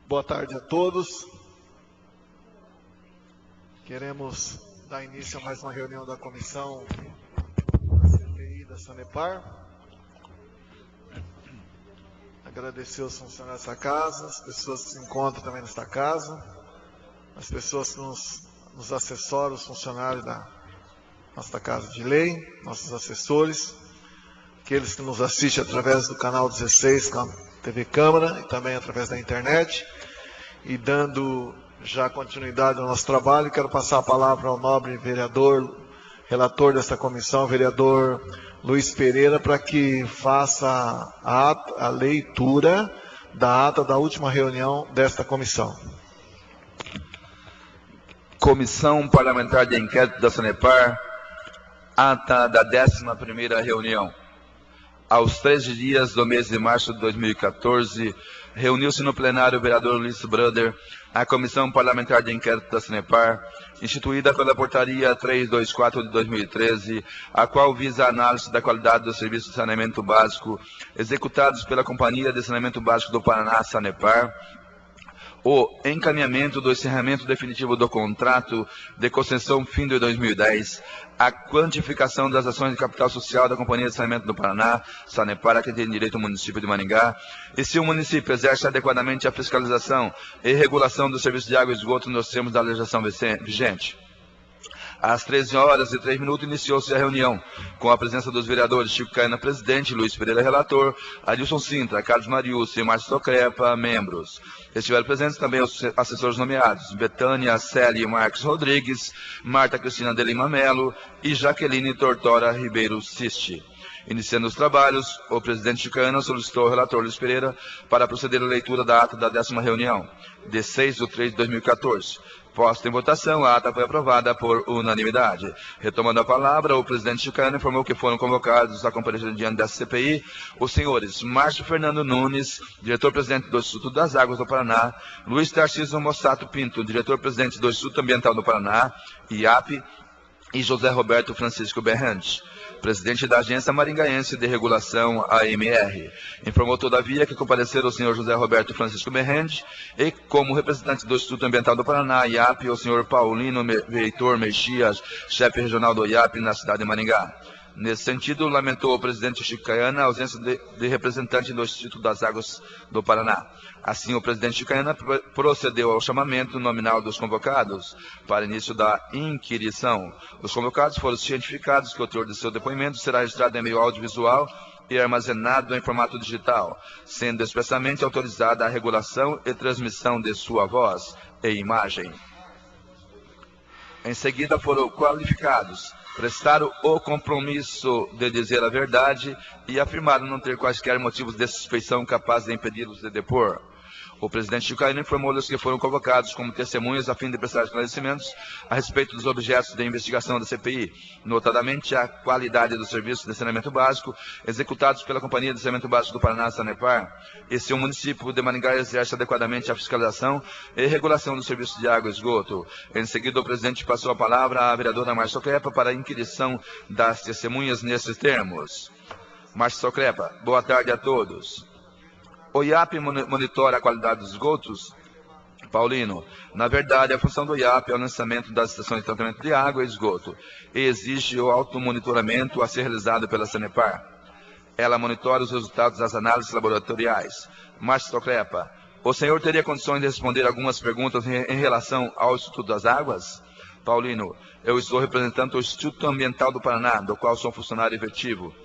Boa tarde a todos. Queremos dar início a mais uma reunião da comissão da CPI da Sanepar. Agradecer aos funcionários dessa casa, as pessoas que se encontram também nesta casa, as pessoas que nos assessoram, os funcionários da nossa Casa de Lei, nossos assessores, aqueles que nos assistem através do canal 16, com a TV Câmara, e também através da internet. E dando já continuidade ao nosso trabalho, quero passar a palavra ao nobre vereador, relator desta comissão, vereador Luiz Pereira, para que faça a leitura da ata da última reunião desta comissão. Comissão Parlamentar de Inquérito da Sanepar, ata da 11ª reunião. Aos 13 dias do mês de março de 2014, reuniu-se no plenário o vereador Luiz Bruder, a Comissão Parlamentar de Inquérito da Sanepar, instituída pela Portaria 324 de 2013, a qual visa a análise da qualidade dos serviços de saneamento básico executados pela Companhia de Saneamento Básico do Paraná, Sanepar, o encaminhamento do encerramento definitivo do contrato de concessão fim de 2010, a quantificação das ações de capital social da Companhia de Saneamento do Paraná, Sanepar, a que tem direito o município de Maringá, e se o município exerce adequadamente a fiscalização e regulação do serviço de água e esgoto nos termos da legislação vigente. Às 13h03, iniciou-se a reunião, com a presença dos vereadores Chico Caena, presidente, Luiz Pereira, relator, Adilson Sintra, Carlos Mariucci e Márcio Socrepa, membros. Estiveram presentes também os assessores nomeados, Betânia Célia Marques Rodrigues, Marta Cristina de Lima Melo e Jaqueline Tortora Ribeiro Sisti. Iniciando os trabalhos, o presidente Chico Caena solicitou ao relator Luiz Pereira para proceder à leitura da ata da 10ª reunião, de 6/3/2014. Posta em votação, a ata foi aprovada por unanimidade. Retomando a palavra, o presidente Chico Caena informou que foram convocados a comparecer diante da CPI os senhores Márcio Fernando Nunes, diretor-presidente do Instituto das Águas do Paraná, Luiz Tarcísio Mossato Pinto, diretor-presidente do Instituto Ambiental do Paraná, IAP, e José Roberto Francisco Berrante, presidente da Agência Maringaense de Regulação, AMR. Informou, todavia, que compareceram o senhor José Roberto Francisco Berrante e, como representante do Instituto Ambiental do Paraná, IAP, o senhor Paulino Veitor Mexias, chefe regional do IAP na cidade de Maringá. Nesse sentido, lamentou o presidente Chico Caena a ausência de representante do Instituto das Águas do Paraná. Assim, o presidente Chico Caena procedeu ao chamamento nominal dos convocados para início da inquirição. Os convocados foram cientificados que o teor de seu depoimento será registrado em meio audiovisual e armazenado em formato digital, sendo expressamente autorizada a regulação e transmissão de sua voz e imagem. Em seguida, foram qualificados, prestaram o compromisso de dizer a verdade e afirmaram não ter quaisquer motivos de suspeição capazes de impedi-los de depor. O presidente Chico Caena informou-lhes que foram convocados como testemunhas a fim de prestar esclarecimentos a respeito dos objetos de investigação da CPI, notadamente a qualidade dos serviços de saneamento básico executados pela Companhia de Saneamento Básico do Paraná, Sanepar, e se o município de Maringá exerce adequadamente a fiscalização e regulação dos serviços de água e esgoto. Em seguida, o presidente passou a palavra à vereadora Márcia Socrepa para a inquirição das testemunhas nesses termos. Márcia Socrepa, boa tarde a todos. O IAP monitora a qualidade dos esgotos? Paulino, na verdade, a função do IAP é o lançamento das estações de tratamento de água e esgoto e exige o automonitoramento a ser realizado pela Sanepar. Ela monitora os resultados das análises laboratoriais. Márcio Socrepa, o senhor teria condições de responder algumas perguntas em relação ao Instituto das Águas? Paulino, eu estou representando o Instituto Ambiental do Paraná, do qual sou funcionário efetivo.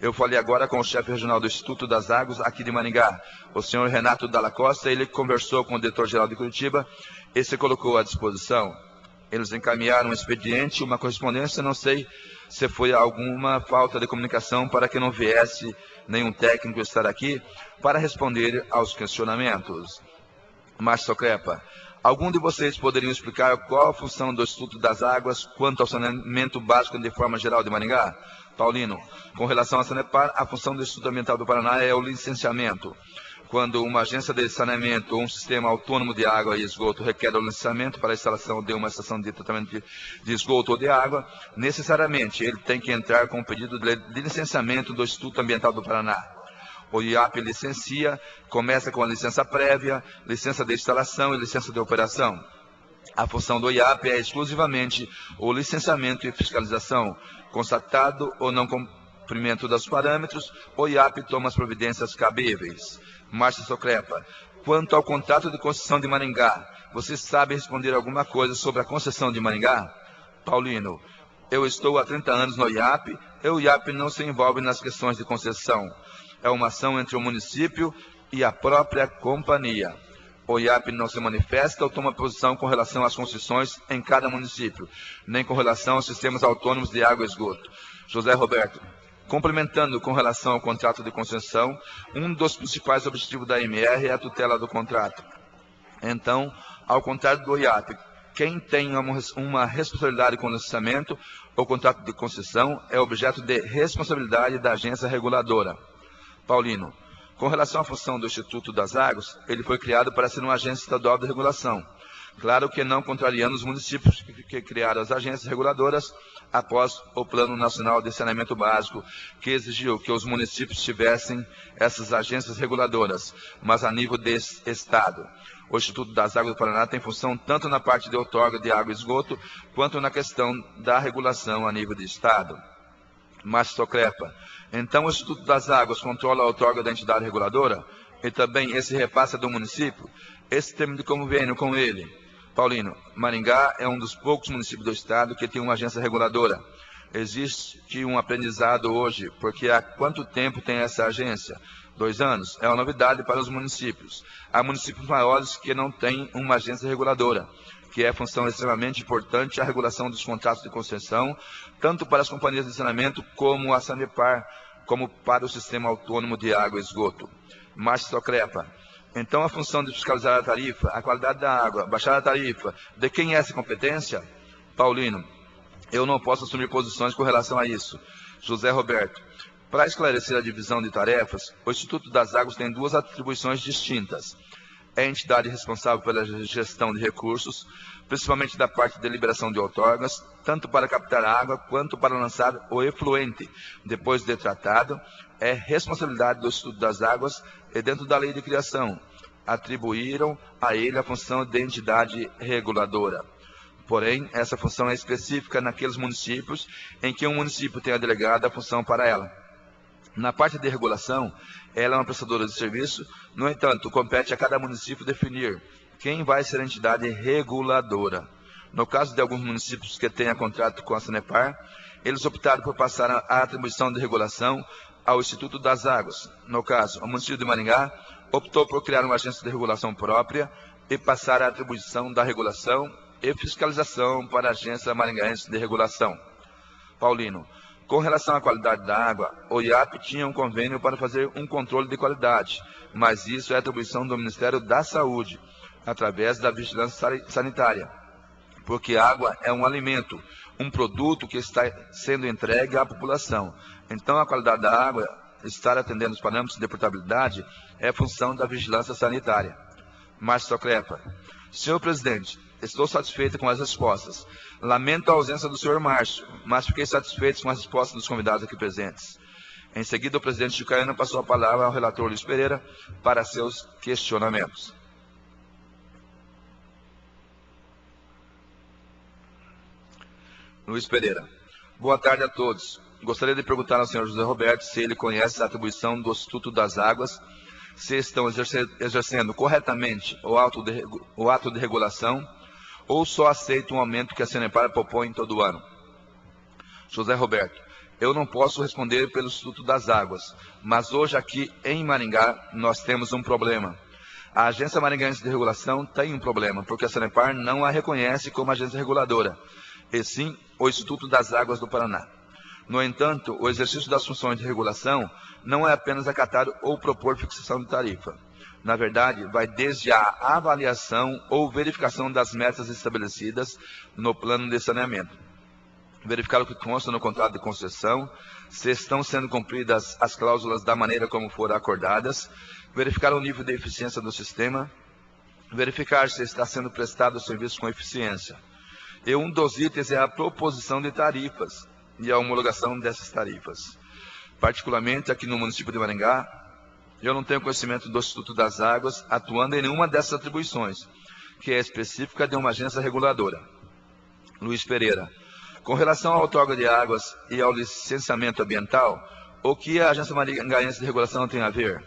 Eu falei agora com o chefe regional do Instituto das Águas aqui de Maringá, o senhor Renato Dalla Costa. Ele conversou com o diretor-geral de Curitiba e se colocou à disposição. Eles encaminharam um expediente, uma correspondência, não sei se foi alguma falta de comunicação para que não viesse nenhum técnico estar aqui para responder aos questionamentos. Márcio Socrepa, algum de vocês poderiam explicar qual a função do Instituto das Águas quanto ao saneamento básico de forma geral de Maringá? Paulino, com relação à Sanepar, a função do Instituto Ambiental do Paraná é o licenciamento. Quando uma agência de saneamento ou um sistema autônomo de água e esgoto requer o licenciamento para a instalação de uma estação de tratamento de esgoto ou de água, necessariamente ele tem que entrar com um pedido de licenciamento do Instituto Ambiental do Paraná. O IAP licencia, começa com a licença prévia, licença de instalação e licença de operação. A função do IAP é exclusivamente o licenciamento e fiscalização. Constatado ou não cumprimento dos parâmetros, o IAP toma as providências cabíveis. Márcia Socrepa, quanto ao contrato de concessão de Maringá, você sabe responder alguma coisa sobre a concessão de Maringá? Paulino, eu estou há 30 anos no IAP, e o IAP não se envolve nas questões de concessão. É uma ação entre o município e a própria companhia. O IAP não se manifesta ou toma posição com relação às concessões em cada município, nem com relação aos sistemas autônomos de água e esgoto. José Roberto, complementando com relação ao contrato de concessão, um dos principais objetivos da AMR é a tutela do contrato. Então, ao contrário do IAP, quem tem uma responsabilidade com o licenciamento ou contrato de concessão é objeto de responsabilidade da agência reguladora. Paulino, com relação à função do Instituto das Águas, ele foi criado para ser uma agência estadual de regulação. Claro que não contrariando os municípios que criaram as agências reguladoras após o Plano Nacional de Saneamento Básico, que exigiu que os municípios tivessem essas agências reguladoras, mas a nível de Estado. O Instituto das Águas do Paraná tem função tanto na parte de outorga de água e esgoto, quanto na questão da regulação a nível de Estado. Márcio Socrepa, então o Instituto das Águas controla a outorga da entidade reguladora e também esse repassa do município, esse termo de convênio com ele. Paulino, Maringá é um dos poucos municípios do estado que tem uma agência reguladora. Existe um aprendizado hoje, porque há quanto tempo tem essa agência? 2 anos. É uma novidade para os municípios. Há municípios maiores que não têm uma agência reguladora, que é função extremamente importante a regulação dos contratos de concessão, tanto para as companhias de saneamento como a Sanepar, como para o sistema autônomo de água e esgoto. Márcio Socrepa, então a função de fiscalizar a tarifa, a qualidade da água, baixar a tarifa, de quem é essa competência? Paulino, eu não posso assumir posições com relação a isso. José Roberto, para esclarecer a divisão de tarefas, o Instituto das Águas tem 2 atribuições distintas. É a entidade responsável pela gestão de recursos, principalmente da parte de liberação de outorgas, tanto para captar água quanto para lançar o efluente. Depois de tratado, é responsabilidade do Instituto das Águas e dentro da lei de criação, atribuíram a ele a função de entidade reguladora. Porém, essa função é específica naqueles municípios em que um município tenha delegado a função para ela. Na parte de regulação, ela é uma prestadora de serviço, no entanto, compete a cada município definir quem vai ser a entidade reguladora. No caso de alguns municípios que tenham contrato com a Sanepar, eles optaram por passar a atribuição de regulação ao Instituto das Águas. No caso, o município de Maringá optou por criar uma agência de regulação própria e passar a atribuição da regulação e fiscalização para a Agência Maringaense de Regulação. Paulino, com relação à qualidade da água, o IAP tinha um convênio para fazer um controle de qualidade, mas isso é atribuição do Ministério da Saúde, através da vigilância sanitária, porque água é um alimento, um produto que está sendo entregue à população. Então, a qualidade da água, estar atendendo os parâmetros de potabilidade, é função da vigilância sanitária. Márcio Socrepa, senhor presidente, estou satisfeito com as respostas. Lamento a ausência do senhor Márcio, mas fiquei satisfeito com as respostas dos convidados aqui presentes. Em seguida, o presidente Chicaiana passou a palavra ao relator Luiz Pereira para seus questionamentos. Luiz Pereira. Boa tarde a todos. Gostaria de perguntar ao senhor José Roberto se ele conhece a atribuição do Instituto das Águas, se estão exercendo corretamente o ato de regulação, ou só aceitam um aumento que a Sanepar propõe todo ano. José Roberto, eu não posso responder pelo Instituto das Águas, mas hoje aqui em Maringá nós temos um problema. A Agência Maringaense de Regulação tem um problema, porque a Sanepar não a reconhece como agência reguladora, e sim o Instituto das Águas do Paraná. No entanto, o exercício das funções de regulação não é apenas acatar ou propor fixação de tarifa. Na verdade, vai desde a avaliação ou verificação das metas estabelecidas no plano de saneamento. Verificar o que consta no contrato de concessão, se estão sendo cumpridas as cláusulas da maneira como foram acordadas, verificar o nível de eficiência do sistema, verificar se está sendo prestado o serviço com eficiência. E um dos itens é a proposição de tarifas e a homologação dessas tarifas. Particularmente aqui no município de Maringá, Eu não tenho conhecimento do Instituto das Águas atuando em nenhuma dessas atribuições, que é específica de uma agência reguladora. Luiz Pereira. Com relação à outorga de águas e ao licenciamento ambiental, o que a Agência Maringaense de Regulação tem a ver?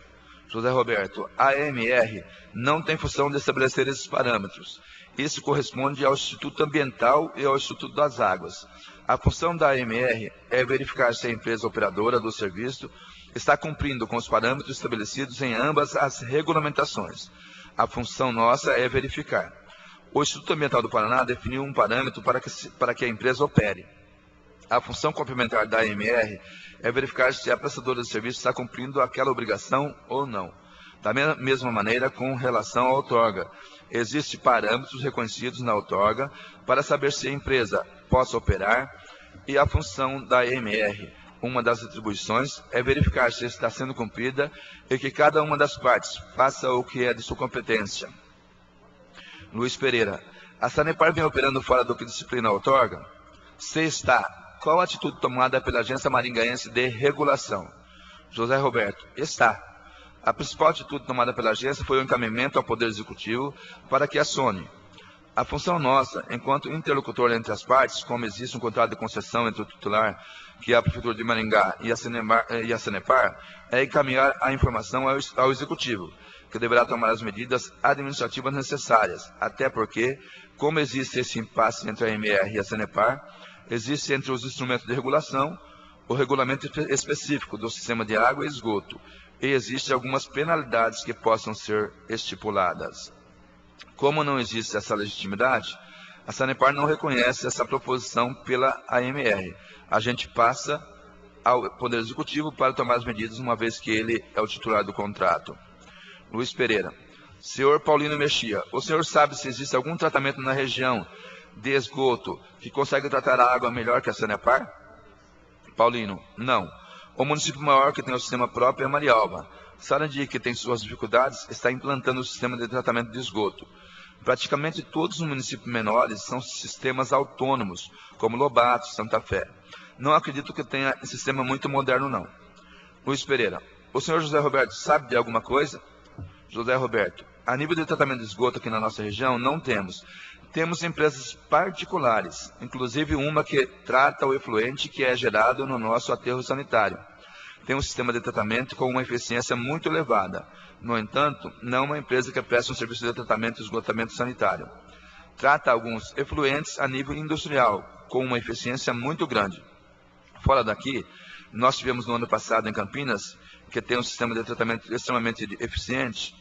José Roberto. A AMR não tem função de estabelecer esses parâmetros. Isso corresponde ao Instituto Ambiental e ao Instituto das Águas. A função da AMR é verificar se a empresa operadora do serviço está cumprindo com os parâmetros estabelecidos em ambas as regulamentações. A função nossa é verificar. O Instituto Ambiental do Paraná definiu um parâmetro para que a empresa opere. A função complementar da AMR é verificar se a prestadora de serviço está cumprindo aquela obrigação ou não. Da mesma maneira, com relação à outorga, existem parâmetros reconhecidos na outorga para saber se a empresa possa operar, e a função da AMR, uma das atribuições, é verificar se está sendo cumprida e que cada uma das partes faça o que é de sua competência. Luiz Pereira. A Sanepar vem operando fora do que disciplina a outorga? Se está, qual a atitude tomada pela Agência Maringaense de Regulação? José Roberto. Está. A principal atitude tomada pela agência foi o encaminhamento ao Poder Executivo para que acione. A função nossa, enquanto interlocutor entre as partes, como existe um contrato de concessão entre o titular, que é a Prefeitura de Maringá, e a Sanepar, é encaminhar a informação ao Executivo, que deverá tomar as medidas administrativas necessárias, até porque, como existe esse impasse entre a AMR e a Sanepar, existe entre os instrumentos de regulação o regulamento específico do sistema de água e esgoto, e existem algumas penalidades que possam ser estipuladas. Como não existe essa legitimidade, a Sanepar não reconhece essa proposição pela AMR. A gente passa ao Poder Executivo para tomar as medidas, uma vez que ele é o titular do contrato. Luiz Pereira. Senhor Paulino Mexia, o senhor sabe se existe algum tratamento na região de esgoto que consegue tratar a água melhor que a Sanepar? Paulino. Não. O município maior que tem o sistema próprio é Marialva. Sarandi, que tem suas dificuldades, está implantando o sistema de tratamento de esgoto. Praticamente todos os municípios menores são sistemas autônomos, como Lobato, Santa Fé. Não acredito que tenha um sistema muito moderno, não. Luiz Pereira. O senhor José Roberto sabe de alguma coisa? José Roberto. A nível de tratamento de esgoto aqui na nossa região, não temos. Temos empresas particulares, inclusive uma que trata o efluente que é gerado no nosso aterro sanitário. Tem um sistema de tratamento com uma eficiência muito elevada. No entanto, não é uma empresa que presta um serviço de tratamento e esgotamento sanitário. Trata alguns efluentes a nível industrial, com uma eficiência muito grande. Fora daqui, nós tivemos no ano passado em Campinas, que tem um sistema de tratamento extremamente eficiente.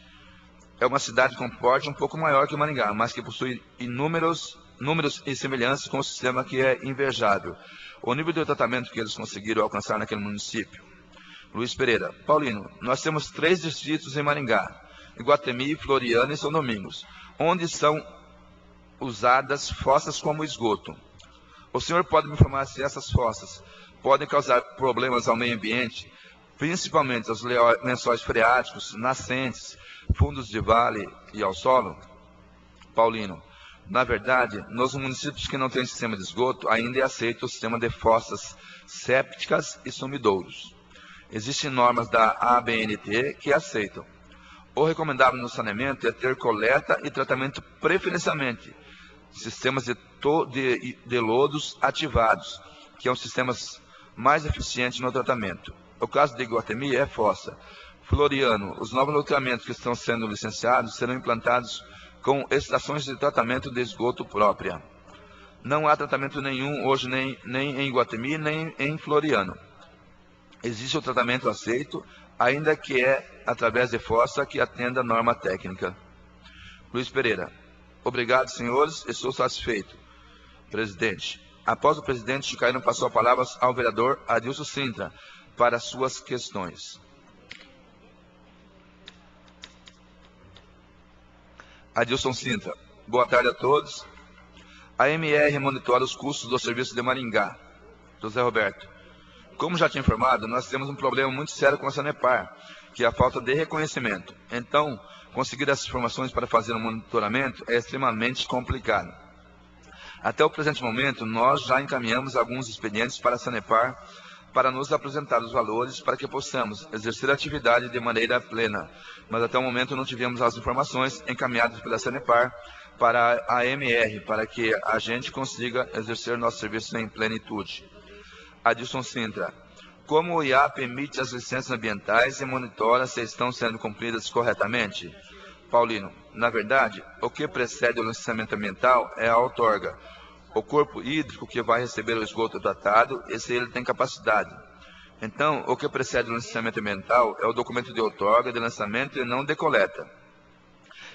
É uma cidade com porte um pouco maior que Maringá, mas que possui números e semelhanças com o sistema que é invejável. O nível de tratamento que eles conseguiram alcançar naquele município. Luiz Pereira. Paulino, nós temos 3 distritos em Maringá, Iguatemi, Floriano e São Domingos, onde são usadas fossas como esgoto. O senhor pode me informar se essas fossas podem causar problemas ao meio ambiente, principalmente aos lençóis freáticos, nascentes, fundos de vale e ao solo? Paulino. Na verdade, nos municípios que não têm sistema de esgoto, ainda é aceito o sistema de fossas sépticas e sumidouros. Existem normas da ABNT que aceitam. O recomendável no saneamento é ter coleta e tratamento preferencialmente, sistemas de lodos ativados, que são sistemas mais eficientes no tratamento. O caso de Iguatemi é fossa. Floriano, os novos loteamentos que estão sendo licenciados serão implantados com estações de tratamento de esgoto própria. Não há tratamento nenhum hoje nem em Iguatemi, nem em Floriano. Existe o tratamento aceito, ainda que é através de fossa que atenda a norma técnica. Luiz Pereira. Obrigado, senhores, estou satisfeito. Presidente. Após o presidente, Chicaíno passou a palavra ao vereador Adilson Sintra para suas questões. Adilson Sintra. Boa tarde a todos. A MR monitora os custos do serviço de Maringá. José Roberto. Como já tinha informado, nós temos um problema muito sério com a Sanepar, que é a falta de reconhecimento. Então, conseguir essas informações para fazer um monitoramento é extremamente complicado. Até o presente momento, nós já encaminhamos alguns expedientes para a Sanepar para nos apresentar os valores para que possamos exercer a atividade de maneira plena. Mas até o momento não tivemos as informações encaminhadas pela Sanepar para a AMR, para que a gente consiga exercer nosso serviço em plenitude. Adilson Sintra. Como o IAP emite as licenças ambientais e monitora se estão sendo cumpridas corretamente? Paulino. Na verdade, o que precede o licenciamento ambiental é a outorga, o corpo hídrico que vai receber o esgoto tratado e se ele tem capacidade. Então, o que precede o licenciamento ambiental é o documento de outorga, de lançamento e não de coleta.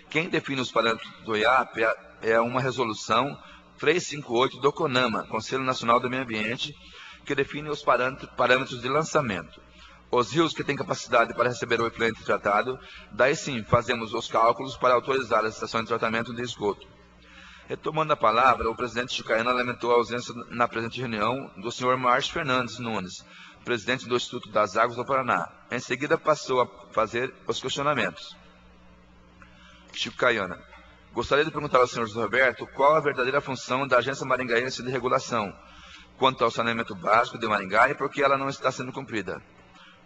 Quem define os parâmetros do IAP é uma resolução 358 do CONAMA, Conselho Nacional do Meio Ambiente, que define os parâmetros de lançamento. Os rios que têm capacidade para receber o efluente tratado, daí sim fazemos os cálculos para autorizar a estação de tratamento de esgoto. Retomando a palavra, o presidente Chicaiana lamentou a ausência na presente reunião do senhor Márcio Fernandes Nunes, presidente do Instituto das Águas do Paraná. Em seguida passou a fazer os questionamentos. Chicaiana. Gostaria de perguntar ao senhor José Roberto qual a verdadeira função da Agência Maringaense de Regulação quanto ao saneamento básico de Maringá e por que ela não está sendo cumprida.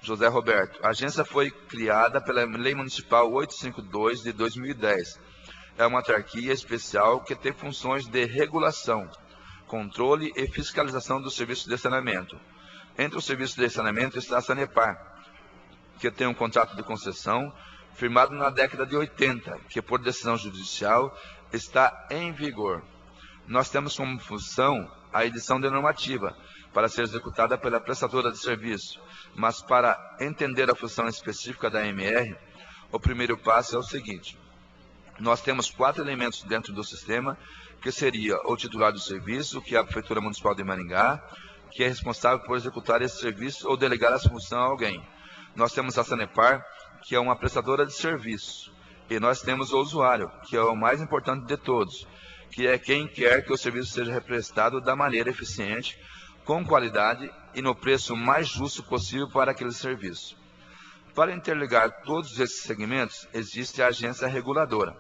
José Roberto. A agência foi criada pela Lei Municipal 852 de 2010. É uma autarquia especial que tem funções de regulação, controle e fiscalização dos serviços de saneamento. Entre os serviços de saneamento está a Sanepar, que tem um contrato de concessão firmado na década de 80, que por decisão judicial está em vigor. Nós temos como função a edição de normativa, para ser executada pela prestadora de serviço, mas para entender a função específica da AMR, o primeiro passo é o seguinte. Nós temos 4 elementos dentro do sistema, que seria o titular do serviço, que é a Prefeitura Municipal de Maringá, que é responsável por executar esse serviço ou delegar essa função a alguém. Nós temos a Sanepar, que é uma prestadora de serviço, e nós temos o usuário, que é o mais importante de todos, que é quem quer que o serviço seja prestado da maneira eficiente, com qualidade e no preço mais justo possível para aquele serviço. Para interligar todos esses segmentos, existe a agência reguladora.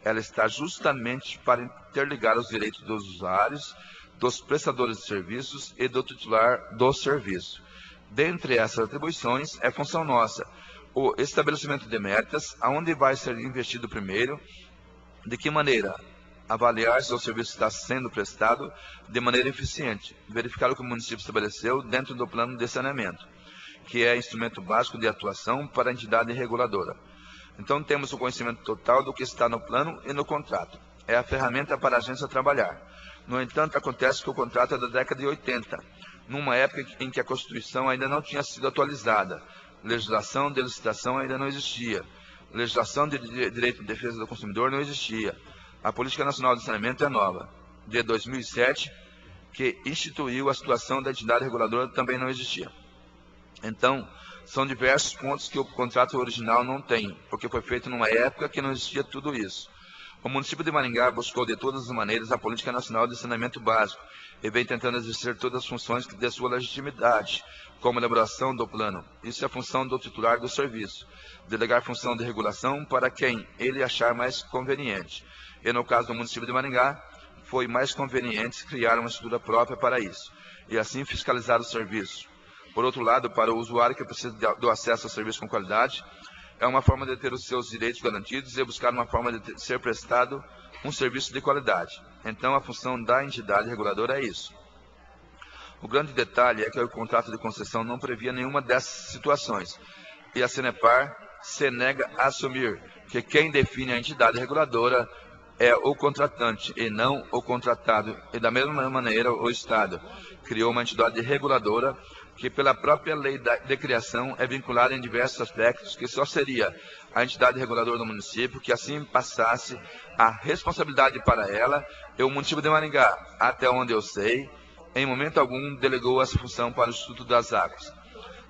Ela está justamente para interligar os direitos dos usuários, dos prestadores de serviços e do titular do serviço. Dentre essas atribuições, é função nossa o estabelecimento de metas, aonde vai ser investido primeiro, de que maneira avaliar se o serviço está sendo prestado de maneira eficiente, verificar o que o município estabeleceu dentro do plano de saneamento, que é instrumento básico de atuação para a entidade reguladora. Então temos o conhecimento total do que está no plano e no contrato. É a ferramenta para a agência trabalhar. No entanto, acontece que o contrato é da década de 80, numa época em que a Constituição ainda não tinha sido atualizada, legislação de licitação ainda não existia, legislação de direito de defesa do consumidor não existia. A Política Nacional de Saneamento é nova, de 2007, que instituiu a situação da entidade reguladora também não existia. Então, são diversos pontos que o contrato original não tem, porque foi feito numa época que não existia tudo isso. O município de Maringá buscou de todas as maneiras a Política Nacional de Saneamento Básico e vem tentando exercer todas as funções de sua legitimidade, como elaboração do plano. Isso é a função do titular do serviço, delegar função de regulação para quem ele achar mais conveniente. E no caso do município de Maringá, foi mais conveniente criar uma estrutura própria para isso, e assim fiscalizar o serviço. Por outro lado, para o usuário que precisa do acesso ao serviço com qualidade, é uma forma de ter os seus direitos garantidos e buscar uma forma de ser prestado um serviço de qualidade. Então, a função da entidade reguladora é isso. O grande detalhe é que o contrato de concessão não previa nenhuma dessas situações, e a Sanepar se nega a assumir que quem define a entidade reguladora é o contratante e não o contratado. E da mesma maneira, o Estado criou uma entidade reguladora que pela própria lei de criação é vinculada em diversos aspectos, que só seria a entidade reguladora do município, que assim passasse a responsabilidade para ela, e o município de Maringá, até onde eu sei, em momento algum delegou essa função para o Instituto das Águas.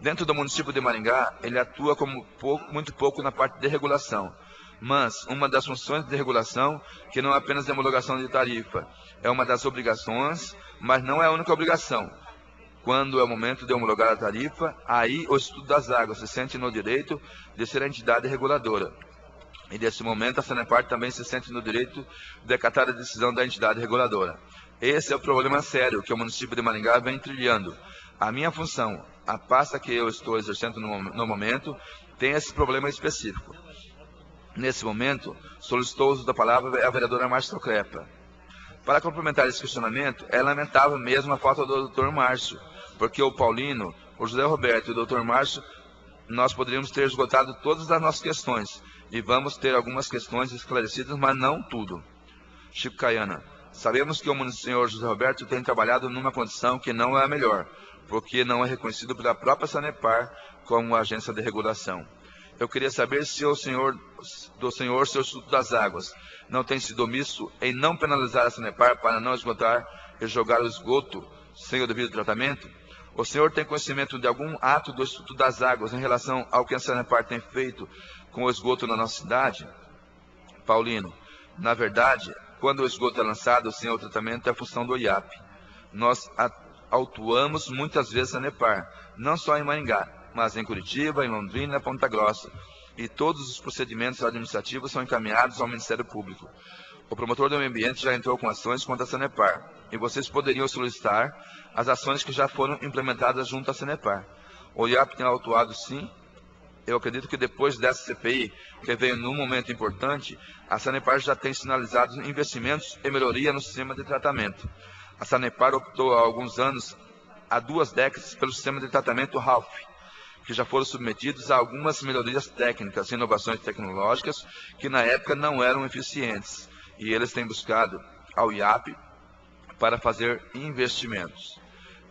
Dentro do município de Maringá, ele atua como muito pouco na parte de regulação, mas uma das funções de regulação, que não é apenas de homologação de tarifa, é uma das obrigações, mas não é a única obrigação. Quando é o momento de homologar a tarifa, aí o Instituto das Águas se sente no direito de ser a entidade reguladora. E nesse momento a Sanepar também se sente no direito de acatar a decisão da entidade reguladora. Esse é o problema sério que o município de Maringá vem trilhando. A minha função a pasta que eu estou exercendo no momento tem esse problema específico. Nesse momento, solicitou o uso da palavra a vereadora Márcia Crepa. Para complementar esse questionamento, é lamentável mesmo a falta do Dr. Márcio, porque o Paulino, o José Roberto e o Dr. Márcio, nós poderíamos ter esgotado todas as nossas questões, e vamos ter algumas questões esclarecidas, mas não tudo. Chico Caiana, sabemos que o senhor José Roberto tem trabalhado numa condição que não é a melhor, porque não é reconhecido pela própria Sanepar como agência de regulação. Eu queria saber se o senhor, seu Instituto das Águas, não tem sido omisso em não penalizar a Sanepar para não esgotar e jogar o esgoto sem o devido tratamento? O senhor tem conhecimento de algum ato do Instituto das Águas em relação ao que a Sanepar tem feito com o esgoto na nossa cidade? Paulino, na verdade, quando o esgoto é lançado sem o tratamento é função do IAP. Nós autuamos muitas vezes a Sanepar, não só em Maringá, mas em Curitiba, em Londrina, Ponta Grossa, e todos os procedimentos administrativos são encaminhados ao Ministério Público. O promotor do meio ambiente já entrou com ações contra a Sanepar, e vocês poderiam solicitar as ações que já foram implementadas junto à Sanepar. O IAP tem autuado sim. Eu acredito que depois dessa CPI, que veio num momento importante, a Sanepar já tem sinalizado investimentos e melhoria no sistema de tratamento. A Sanepar optou há alguns anos, há 2 décadas, pelo sistema de tratamento RALF, que já foram submetidos a algumas melhorias técnicas e inovações tecnológicas que na época não eram eficientes, e eles têm buscado ao IAP para fazer investimentos.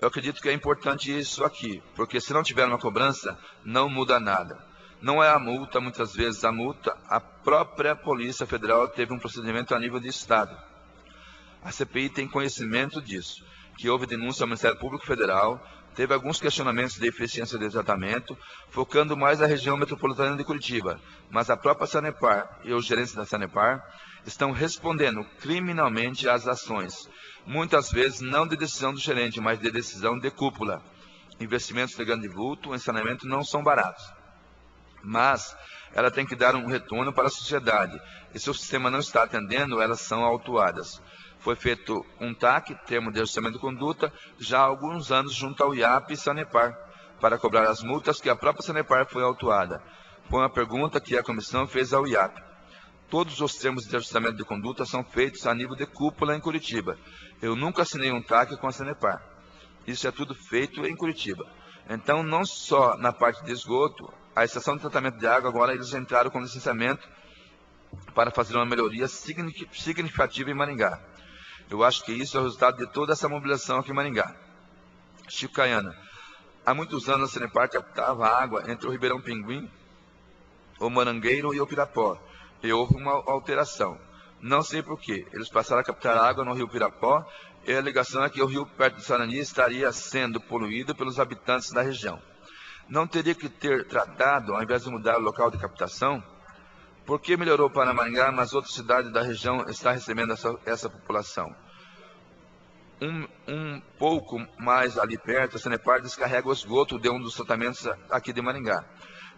Eu acredito que é importante isso aqui, porque se não tiver uma cobrança, não muda nada. Não é a multa, muitas vezes a multa, a própria Polícia Federal teve um procedimento a nível de Estado. A CPI tem conhecimento disso, que houve denúncia ao Ministério Público Federal, teve alguns questionamentos de eficiência de tratamento, focando mais a região metropolitana de Curitiba, mas a própria Sanepar e os gerentes da Sanepar estão respondendo criminalmente às ações, muitas vezes não de decisão do gerente, mas de decisão de cúpula. Investimentos de grande vulto em saneamento não são baratos, mas ela tem que dar um retorno para a sociedade, e se o sistema não está atendendo, elas são autuadas. Foi feito um TAC, termo de ajustamento de conduta, já há alguns anos junto ao IAP e Sanepar, para cobrar as multas que a própria Sanepar foi autuada. Foi uma pergunta que a comissão fez ao IAP. Todos os termos de ajustamento de conduta são feitos a nível de cúpula em Curitiba. Eu nunca assinei um TAC com a Sanepar. Isso é tudo feito em Curitiba. Então, não só na parte de esgoto, a estação de tratamento de água, agora eles entraram com licenciamento para fazer uma melhoria significativa em Maringá. Eu acho que isso é o resultado de toda essa mobilização aqui em Maringá. Chico Caiana, há muitos anos a Sanepar captava água entre o Ribeirão Pinguim, o Morangueiro e o Pirapó, e houve uma alteração. Não sei porquê, eles passaram a captar água no rio Pirapó, e a alegação é que o rio perto de Sarani estaria sendo poluído pelos habitantes da região. Não teria que ter tratado, ao invés de mudar o local de captação? Por que melhorou para Maringá, mas outras cidades da região estão recebendo essa população? Um pouco mais ali perto, a Sanepar descarrega o esgoto de um dos tratamentos aqui de Maringá.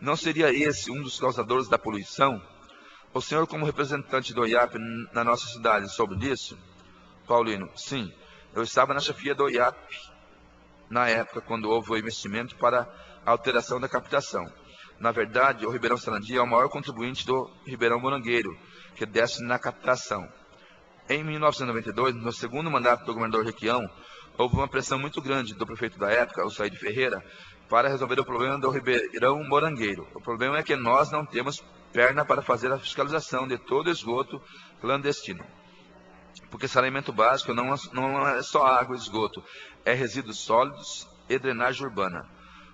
Não seria esse um dos causadores da poluição? O senhor, como representante do IAP na nossa cidade, soube disso? Paulino, sim. Eu estava na chefia do IAP na época, quando houve o investimento para a alteração da captação. Na verdade, o Ribeirão Sarandi é o maior contribuinte do Ribeirão Morangueiro, que desce na captação. Em 1992, no segundo mandato do governador Requião, houve uma pressão muito grande do prefeito da época, o Saíde Ferreira, para resolver o problema do Ribeirão Morangueiro. O problema é que nós não temos perna para fazer a fiscalização de todo esgoto clandestino. Porque saneamento básico não é só água e esgoto, é resíduos sólidos e drenagem urbana.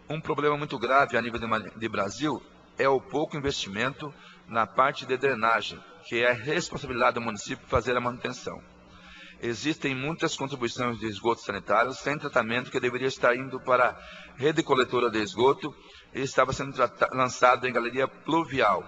Um problema muito grave a nível de Brasil é o pouco investimento na parte de drenagem, que é a responsabilidade do município fazer a manutenção. Existem muitas contribuições de esgotos sanitários sem tratamento que deveria estar indo para a rede coletora de esgoto e estava sendo lançado em galeria pluvial.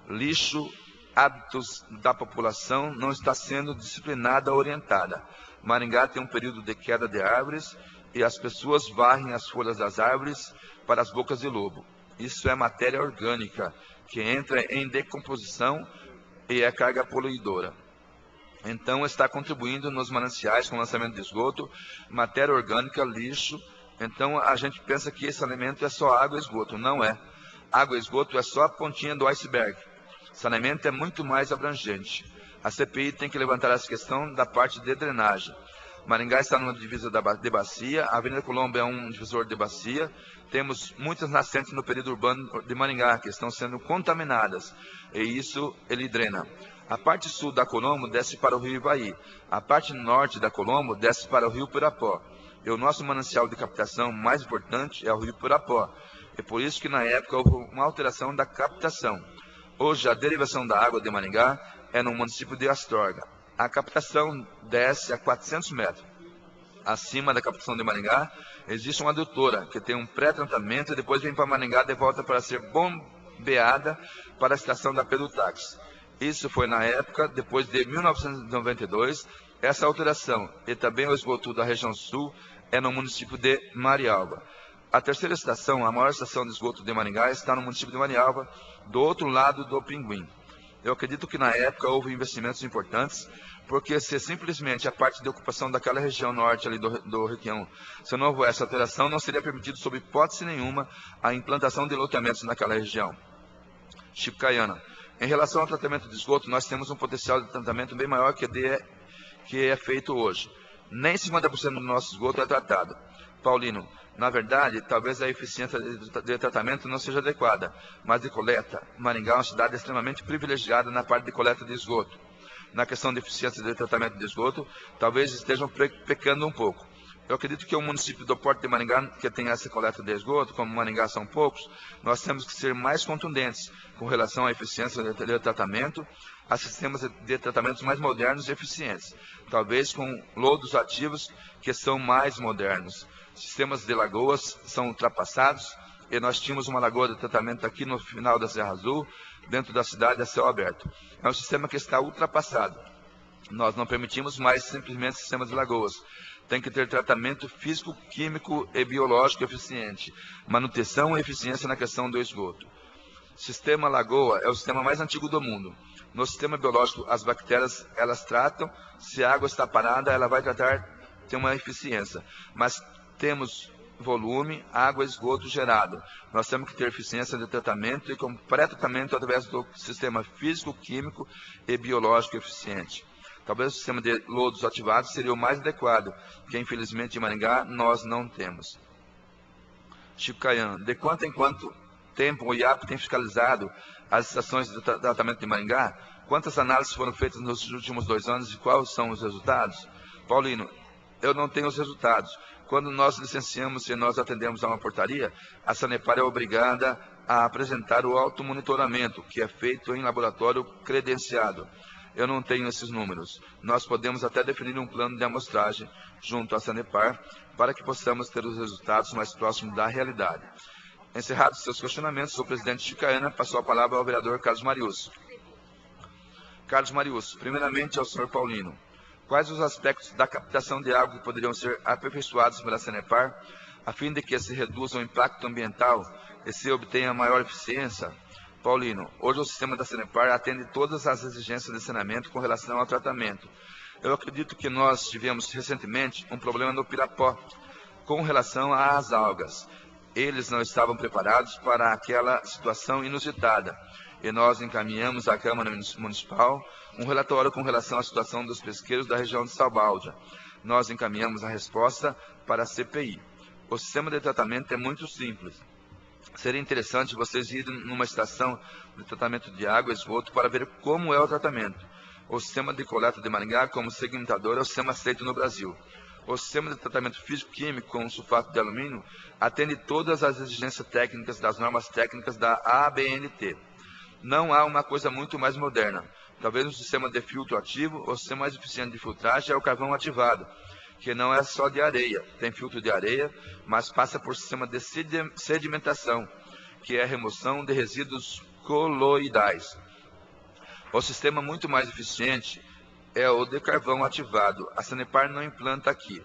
Lixo, hábitos da população não está sendo disciplinada ou orientada. Maringá tem um período de queda de árvores e as pessoas varrem as folhas das árvores para as bocas de lobo. Isso é matéria orgânica, que entra em decomposição e é carga poluidora. Então, está contribuindo nos mananciais com lançamento de esgoto, matéria orgânica, lixo, Então a gente pensa que esse saneamento é só água e esgoto. Não é. Água e esgoto é só a pontinha do iceberg. Saneamento é muito mais abrangente. A CPI tem que levantar essa questão da parte de drenagem. Maringá está numa divisa de bacia, a Avenida Colombo é um divisor de bacia. Temos muitas nascentes no período urbano de Maringá que estão sendo contaminadas, e isso ele drena. A parte sul da Colombo desce para o rio Ivaí. A parte norte da Colombo desce para o rio Pirapó. E o nosso manancial de captação mais importante é o rio Pirapó. É por isso que na época houve uma alteração da captação. Hoje a derivação da água de Maringá é no município de Astorga. A captação desce a 400 metros. Acima da captação de Maringá existe uma adutora que tem um pré-tratamento e depois vem para Maringá de volta para ser bombeada para a estação da Pedutax. Isso foi na época, depois de 1992, essa alteração. E também o esgoto da região sul é no município de Marialva. A terceira estação, a maior estação de esgoto de Maringá, está no município de Marialva, do outro lado do Pinguim. Eu acredito que na época houve investimentos importantes, porque se simplesmente a parte de ocupação daquela região norte ali do Requião, se não houver essa alteração, não seria permitido, sob hipótese nenhuma, a implantação de loteamentos naquela região. Chico Caiana. Em relação ao tratamento de esgoto, nós temos um potencial de tratamento bem maior que é feito hoje. Nem 50% do nosso esgoto é tratado. Paulino, na verdade, talvez a eficiência de tratamento não seja adequada, mas de coleta. Maringá é uma cidade extremamente privilegiada na parte de coleta de esgoto. Na questão de eficiência de tratamento de esgoto, talvez estejam pecando um pouco. Eu acredito que o município do Porto de Maringá, que tem essa coleta de esgoto, como Maringá são poucos, nós temos que ser mais contundentes com relação à eficiência de tratamento, a sistemas de tratamentos mais modernos e eficientes, talvez com lodos ativos que são mais modernos. Sistemas de lagoas são ultrapassados, e nós tínhamos uma lagoa de tratamento aqui no final da Serra Azul, dentro da cidade a céu aberto. É um sistema que está ultrapassado. Nós não permitimos mais simplesmente sistemas de lagoas. Tem que ter tratamento físico, químico e biológico eficiente, manutenção e eficiência na questão do esgoto. Sistema lagoa é o sistema mais antigo do mundo. No sistema biológico, as bactérias, elas tratam, se a água está parada, ela vai tratar, tem uma eficiência. Mas temos volume, água e esgoto gerado. Nós temos que ter eficiência de tratamento e com pré-tratamento através do sistema físico, químico e biológico eficiente. Talvez o sistema de lodos ativados seria o mais adequado, que infelizmente em Maringá nós não temos. Chico Caian, de quanto em quanto tempo o IAP tem fiscalizado as estações de tratamento de Maringá? Quantas análises foram feitas nos últimos 2 anos e quais são os resultados? Paulino, eu não tenho os resultados. Quando nós licenciamos e nós atendemos a uma portaria, a Sanepar é obrigada a apresentar o automonitoramento, que é feito em laboratório credenciado. Eu não tenho esses números. Nós podemos até definir um plano de amostragem junto à Sanepar para que possamos ter os resultados mais próximos da realidade. Encerrados seus questionamentos, o presidente Chico Caiana passou a palavra ao vereador Carlos Marius. Carlos Marius, primeiramente ao senhor Paulino. Quais os aspectos da captação de água que poderiam ser aperfeiçoados pela Sanepar, a fim de que se reduza o impacto ambiental e se obtenha maior eficiência? Paulino, hoje o sistema da Sanepar atende todas as exigências de saneamento com relação ao tratamento. Eu acredito que nós tivemos recentemente um problema no Pirapó com relação às algas. Eles não estavam preparados para aquela situação inusitada. E nós encaminhamos à Câmara Municipal um relatório com relação à situação dos pesqueiros da região de Salbaldia. Nós encaminhamos a resposta para a CPI. O sistema de tratamento é muito simples. Seria interessante vocês irem numa estação de tratamento de água e esgoto para ver como é o tratamento. O sistema de coleta de Maringá, como segmentador, é o sistema aceito no Brasil. O sistema de tratamento físico-químico com sulfato de alumínio atende todas as exigências técnicas das normas técnicas da ABNT. Não há uma coisa muito mais moderna. Talvez o sistema de filtro ativo, o sistema mais eficiente de filtragem é o carvão ativado, que não é só de areia, tem filtro de areia, mas passa por sistema de sedimentação, que é a remoção de resíduos coloidais. O sistema muito mais eficiente é o de carvão ativado. A Sanepar não implanta aqui.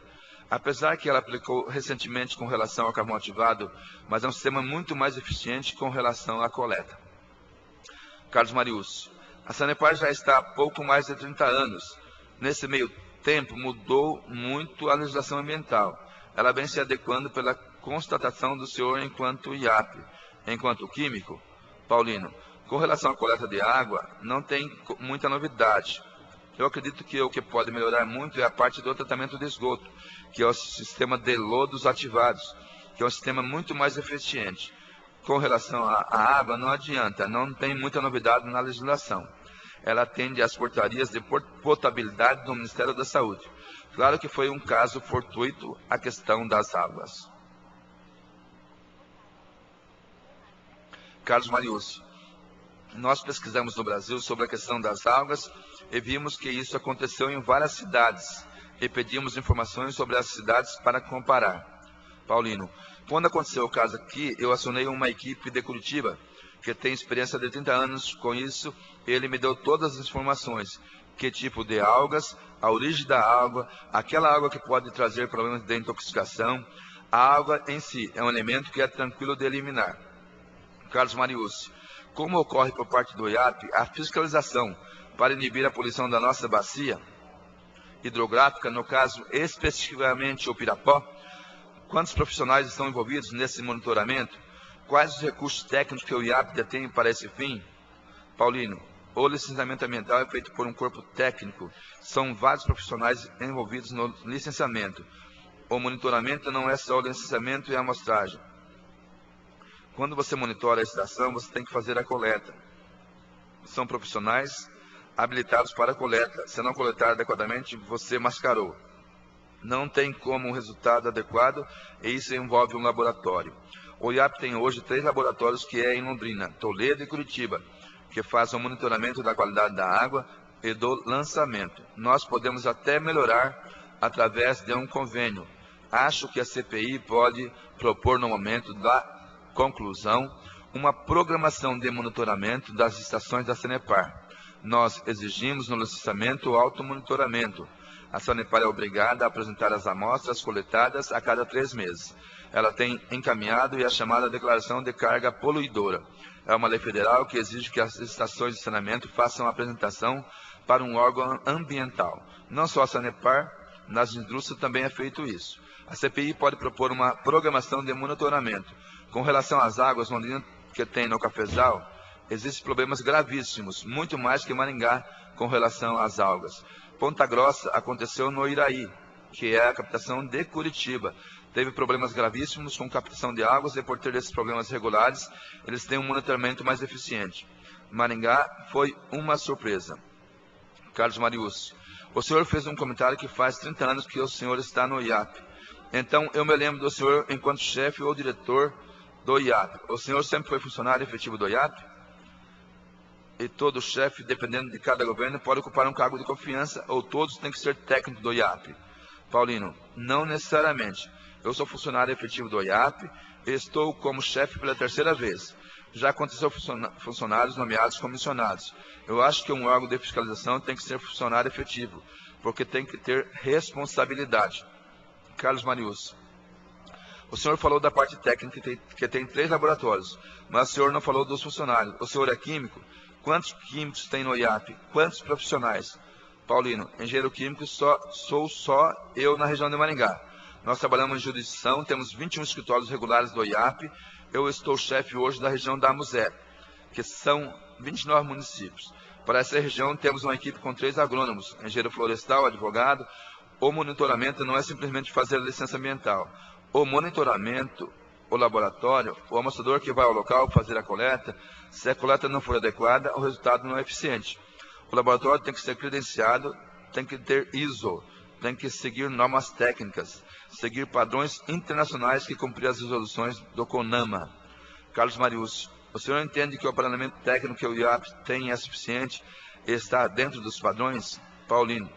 Apesar que ela aplicou recentemente com relação ao carvão ativado, mas é um sistema muito mais eficiente com relação à coleta. Carlos Marius, a Sanepar já está há pouco mais de 30 anos. Nesse meio tempo mudou muito a legislação ambiental. ela vem se adequando pela constatação do senhor enquanto IAP, enquanto químico. Paulino, com relação à coleta de água, não tem muita novidade. Eu acredito que o que pode melhorar muito é a parte do tratamento de esgoto, que é o sistema de lodos ativados, que é um sistema muito mais eficiente. Com relação à água, não adianta, não tem muita novidade na legislação. Ela atende às portarias de potabilidade do Ministério da Saúde. Claro que foi um caso fortuito a questão das águas. Carlos Mariucci, nós pesquisamos no Brasil sobre a questão das algas e vimos que isso aconteceu em várias cidades e pedimos informações sobre as cidades para comparar. Paulino, quando aconteceu o caso aqui, eu acionei uma equipe de Curitiba que tem experiência de 30 anos com isso, e ele me deu todas as informações, que tipo de algas, a origem da água, aquela água que pode trazer problemas de intoxicação. A água em si é um elemento que é tranquilo de eliminar. Carlos Mariucci, como ocorre por parte do IAP a fiscalização para inibir a poluição da nossa bacia hidrográfica, no caso especificamente o Pirapó? Quantos profissionais estão envolvidos nesse monitoramento? Quais os recursos técnicos que o IAP detém para esse fim? Paulino, o licenciamento ambiental é feito por um corpo técnico. São vários profissionais envolvidos no licenciamento. O monitoramento não é só o licenciamento e a amostragem. Quando você monitora a estação, você tem que fazer a coleta. São profissionais habilitados para a coleta. Se não coletar adequadamente, você mascarou. Não tem como um resultado adequado e isso envolve um laboratório. O IAP tem hoje 3 laboratórios, que é em Londrina, Toledo e Curitiba, que fazem o monitoramento da qualidade da água e do lançamento. Nós podemos até melhorar através de um convênio. Acho que a CPI pode propor no momento da conclusão uma programação de monitoramento das estações da Sanepar. Nós exigimos no licenciamento o automonitoramento. A Sanepar é obrigada a apresentar as amostras coletadas a cada 3 meses. Ela tem encaminhado e a chamada declaração de carga poluidora. É uma lei federal que exige que as estações de saneamento façam a apresentação para um órgão ambiental. Não só a Sanepar, nas indústrias também é feito isso. A CPI pode propor uma programação de monitoramento. Com relação às águas que tem no Cafezal, existem problemas gravíssimos, muito mais que Maringá, com relação às algas. Ponta Grossa aconteceu no Iraí, que é a captação de Curitiba. Teve problemas gravíssimos com captação de águas e por ter esses problemas regulares, eles têm um monitoramento mais eficiente. Maringá foi uma surpresa. Carlos Mariucci, o senhor fez um comentário que faz 30 anos que o senhor está no IAP. Então, eu me lembro do senhor enquanto chefe ou diretor do IAP. O senhor sempre foi funcionário efetivo do IAP? E todo chefe, dependendo de cada governo, pode ocupar um cargo de confiança ou todos têm que ser técnico do IAP? Paulino, não necessariamente. Eu sou funcionário efetivo do IAP e estou como chefe pela 3ª vez. Já aconteceu funcionários nomeados comissionados. Eu acho que um órgão de fiscalização tem que ser funcionário efetivo, porque tem que ter responsabilidade. Carlos Mariucci, o senhor falou da parte técnica que tem 3 laboratórios, mas o senhor não falou dos funcionários. O senhor é químico? Quantos químicos tem no IAP? Quantos profissionais? Paulino, engenheiro químico sou só eu na região de Maringá. Nós trabalhamos em jurisdição, temos 21 escritórios regulares do IAP. Eu estou chefe hoje da região da Amuzé, que são 29 municípios. Para essa região temos uma equipe com 3 agrônomos, engenheiro florestal, advogado. O monitoramento não é simplesmente fazer a licença ambiental. O monitoramento, o laboratório, o amostrador que vai ao local fazer a coleta, se a coleta não for adequada, o resultado não é eficiente. O laboratório tem que ser credenciado, tem que ter ISO, tem que seguir normas técnicas, seguir padrões internacionais que cumprir as resoluções do CONAMA. Carlos Mariucci, o senhor entende que o aparelhamento técnico que o IAP tem é suficiente e está dentro dos padrões? Paulino,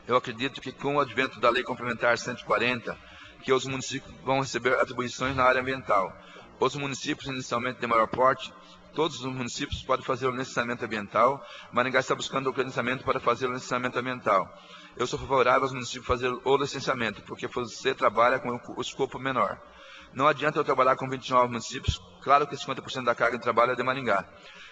eu acredito que com o advento da Lei Complementar 140, que os municípios vão receber atribuições na área ambiental. Os municípios inicialmente de maior porte, todos os municípios podem fazer o licenciamento ambiental. Maringá está buscando o credenciamento para fazer o licenciamento ambiental. Eu sou favorável aos municípios fazer o licenciamento, porque você trabalha com o escopo menor. Não adianta eu trabalhar com 29 municípios, claro que 50% da carga de trabalho é de Maringá.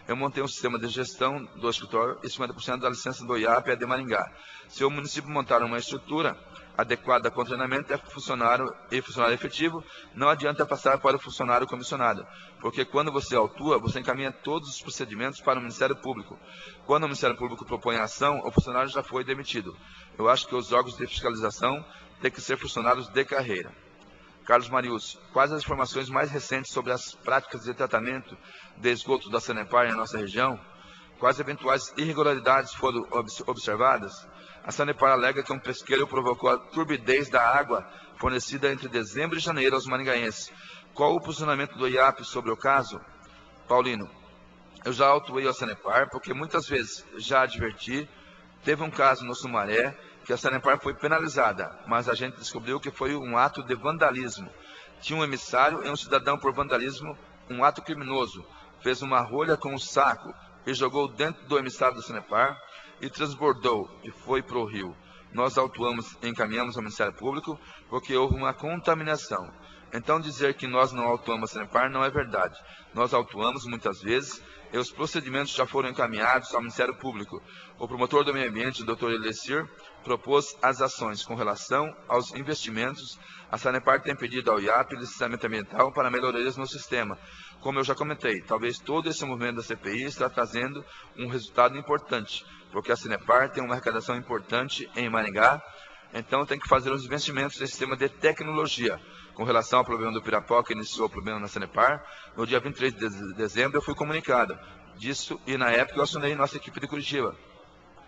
eu montei um sistema de gestão do escritório e 50% da licença do IAP é de Maringá. Se o município montar uma estrutura adequada com treinamento, é funcionário e funcionário efetivo, não adianta passar para o funcionário comissionado, porque quando você autua, você encaminha todos os procedimentos para o Ministério Público. Quando o Ministério Público propõe a ação, o funcionário já foi demitido. Eu acho que os órgãos de fiscalização têm que ser funcionários de carreira. Carlos Marius, quais as informações mais recentes sobre as práticas de tratamento de esgoto da Sanepar em nossa região? Quais eventuais irregularidades foram observadas? A Sanepar alega que um pesqueiro provocou a turbidez da água fornecida entre dezembro e janeiro aos maringaenses. Qual o posicionamento do IAP sobre o caso? Paulino, eu já autuei a Sanepar porque muitas vezes já adverti. Teve um caso no Sumaré que a Sanepar foi penalizada, mas a gente descobriu que foi um ato de vandalismo. Tinha um emissário e um cidadão por vandalismo, um ato criminoso. Fez uma rolha com um saco e jogou dentro do emissário da Sanepar e transbordou e foi para o rio. Nós autuamos e encaminhamos ao Ministério Público porque houve uma contaminação. Então dizer que nós não autuamos a Sanepar não é verdade. Nós autuamos muitas vezes e os procedimentos já foram encaminhados ao Ministério Público. O promotor do meio ambiente, o Dr. Elecir, propôs as ações com relação aos investimentos. A Sanepar tem pedido ao IAP licenciamento ambiental para melhorias no sistema. Como eu já comentei, talvez todo esse movimento da CPI está trazendo um resultado importante, porque a Sanepar tem uma arrecadação importante em Maringá, então tem que fazer os investimentos em sistema de tecnologia. Com relação ao problema do Pirapó, que iniciou o problema na Sanepar, no dia 23 de dezembro eu fui comunicado disso e na época eu acionei nossa equipe de Curitiba,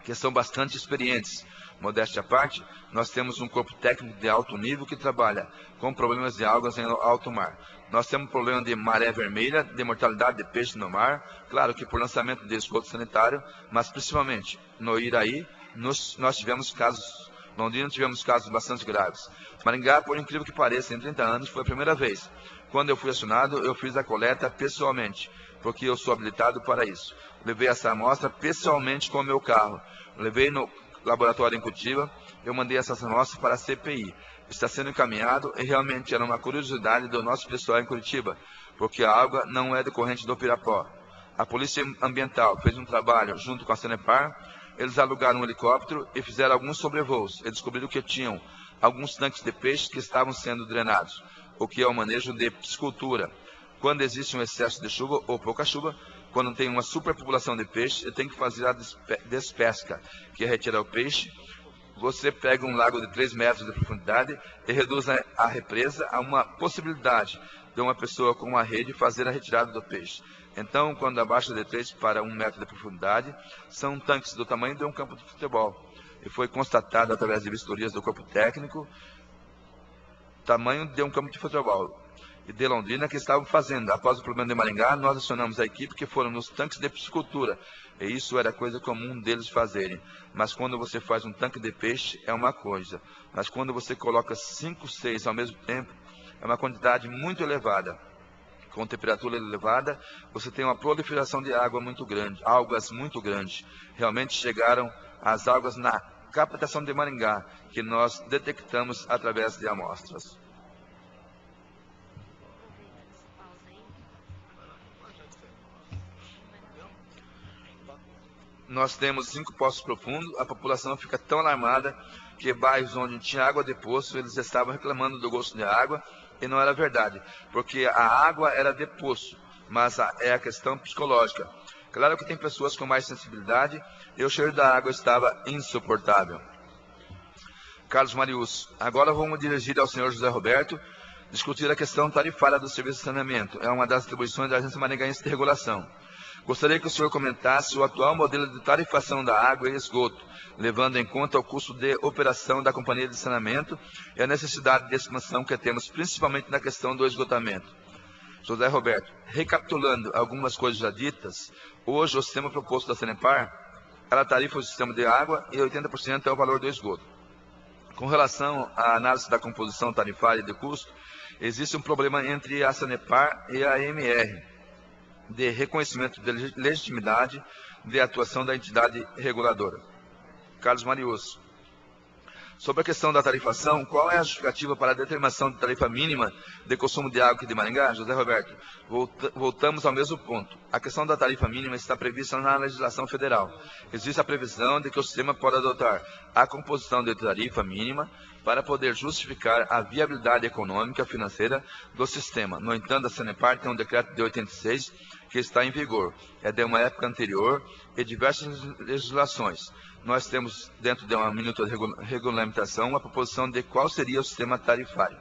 que são bastante experientes. Modéstia à parte, nós temos um corpo técnico de alto nível que trabalha com problemas de algas em alto mar. Nós temos um problema de maré vermelha, de mortalidade de peixe no mar, claro que por lançamento de esgoto sanitário, mas principalmente no Iraí, nós tivemos casos, Londrina tivemos casos bastante graves. Maringá, por incrível que pareça, em 30 anos foi a primeira vez. Quando eu fui acionado, eu fiz a coleta pessoalmente, porque eu sou habilitado para isso. Levei essa amostra pessoalmente com o meu carro. Levei no laboratório em Curitiba, eu mandei essa amostra para a CPI. Está sendo encaminhado e realmente era uma curiosidade do nosso pessoal em Curitiba, porque a água não é decorrente do Pirapó. A Polícia Ambiental fez um trabalho junto com a Sanepar, eles alugaram um helicóptero e fizeram alguns sobrevoos e descobriram que tinham alguns tanques de peixes que estavam sendo drenados, o que é o manejo de piscicultura. Quando existe um excesso de chuva ou pouca chuva, quando tem uma superpopulação de peixe, tem que fazer a despesca, que é retirar o peixe. Você pega um lago de 3 metros de profundidade e reduz a represa a uma possibilidade de uma pessoa com uma rede fazer a retirada do peixe. Então, quando abaixa de 3 para 1 metro de profundidade, são tanques do tamanho de um campo de futebol. E foi constatado através de vistorias do corpo técnico, tamanho de um campo de futebol. E de Londrina que estavam fazendo. Após o problema de Maringá, nós acionamos a equipe que foram nos tanques de piscicultura. E isso era coisa comum deles fazerem. Mas quando você faz um tanque de peixe, é uma coisa. Mas quando você coloca 5, 6 ao mesmo tempo, é uma quantidade muito elevada. Com temperatura elevada, você tem uma proliferação de água muito grande, algas muito grandes. Realmente chegaram as algas na captação de Maringá, que nós detectamos através de amostras. Nós temos 5 poços profundos, a população fica tão alarmada que bairros onde tinha água de poço, eles estavam reclamando do gosto de água, e não era verdade, porque a água era de poço, mas é a questão psicológica. Claro que tem pessoas com mais sensibilidade, e o cheiro da água estava insuportável. Carlos Marius, agora vamos dirigir ao senhor José Roberto, discutir a questão tarifária do serviço de saneamento. É uma das atribuições da Agência Maringaense de Regulação. Gostaria que o senhor comentasse o atual modelo de tarifação da água e esgoto, levando em conta o custo de operação da companhia de saneamento e a necessidade de expansão que temos, principalmente na questão do esgotamento. José Roberto, recapitulando algumas coisas já ditas, hoje o sistema proposto da Sanepar, ela tarifa o sistema de água e 80% é o valor do esgoto. Com relação à análise da composição tarifária de custo, existe um problema entre a Sanepar e a AMR, de reconhecimento de legitimidade de atuação da entidade reguladora. Carlos Marius, Sobre a questão da tarifação, qual é a justificativa para a determinação de tarifa mínima de consumo de água aqui de Maringá? José Roberto, voltamos ao mesmo ponto. A questão da tarifa mínima está prevista na legislação federal. Existe a previsão de que o sistema pode adotar a composição de tarifa mínima para poder justificar a viabilidade econômica e financeira do sistema. No entanto, a Sanepar tem um decreto de 86 que está em vigor. É de uma época anterior e diversas legislações. Nós temos, dentro de uma minuta de regulamentação, a proposição de qual seria o sistema tarifário.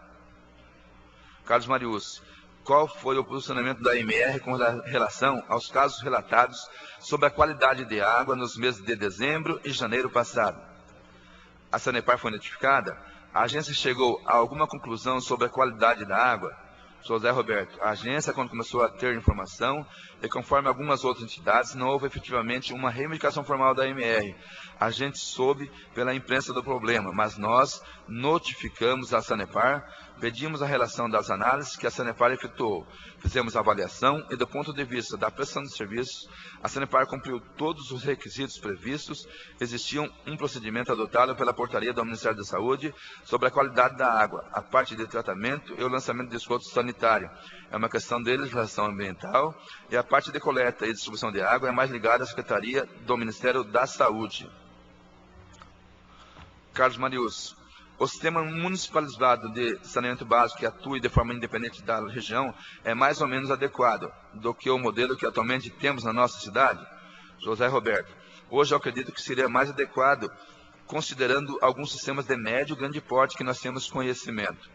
Carlos Marius, qual foi o posicionamento da AMR com relação aos casos relatados sobre a qualidade de água nos meses de dezembro e janeiro passado? A Sanepar foi notificada? A agência chegou a alguma conclusão sobre a qualidade da água? José Roberto, a agência, quando começou a ter informação, e conforme algumas outras entidades, não houve efetivamente uma reivindicação formal da AMR. A gente soube pela imprensa do problema, mas nós notificamos a Sanepar, pedimos a relação das análises que a Sanepar efetuou. Fizemos a avaliação e, do ponto de vista da prestação de serviços, a Sanepar cumpriu todos os requisitos previstos. Existia um procedimento adotado pela portaria do Ministério da Saúde sobre a qualidade da água, a parte de tratamento e o lançamento de esgoto sanitário. É uma questão de legislação ambiental e a parte de coleta e distribuição de água é mais ligada à Secretaria do Ministério da Saúde. Carlos Marius, o sistema municipalizado de saneamento básico que atue de forma independente da região é mais ou menos adequado do que o modelo que atualmente temos na nossa cidade? José Roberto, hoje eu acredito que seria mais adequado considerando alguns sistemas de médio e grande porte que nós temos conhecimento.